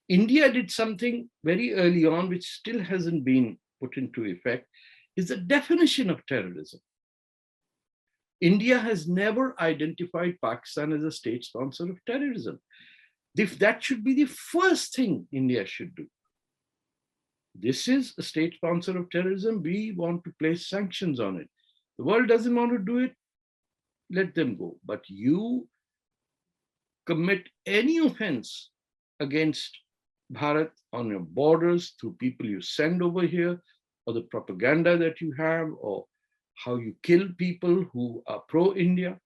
India did something very early on, which still hasn't been put into effect, is the definition of terrorism. India has never identified Pakistan as a state sponsor of terrorism. If that should be the first thing India should do. This is a state sponsor of terrorism. We want to place sanctions on it. The world doesn't want to do it. Let them go. But you commit any offense against Bharat on your borders through people you send over here, or the propaganda that you have, or how you kill people who are pro-India,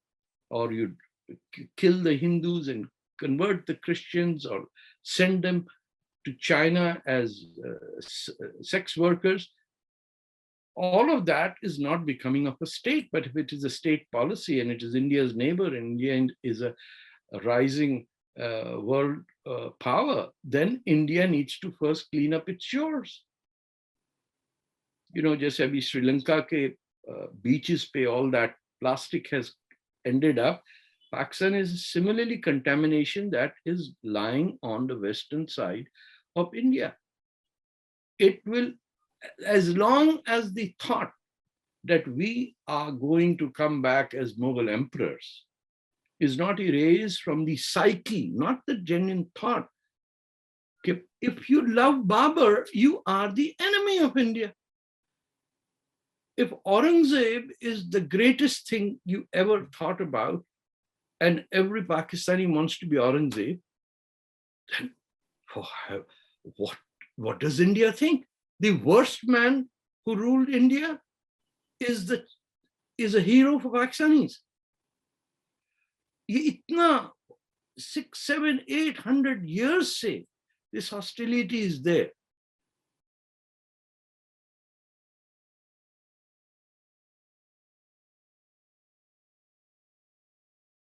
or you kill the Hindus and convert the Christians, or send them to China as sex workers. All of that is not becoming of a state, but if it is a state policy and it is India's neighbor, and India is a rising world power, then India needs to first clean up its shores. जैसे अभी श्रीलंका के beaches पे all that plastic has ended up, Pakistan is similarly contamination that is lying on the western side of India. It will, as long as the thought that we are going to come back as Mughal emperors is not erased from the psyche, not the genuine thought. If you love Babur, you are the enemy of India. If Aurangzeb is the greatest thing you ever thought about, and every Pakistani wants to be Aurangzeb, then what does India think? The worst man who ruled India is a hero for Pakistanis. ये इतना 600, 700, 800 years से this hostility is there.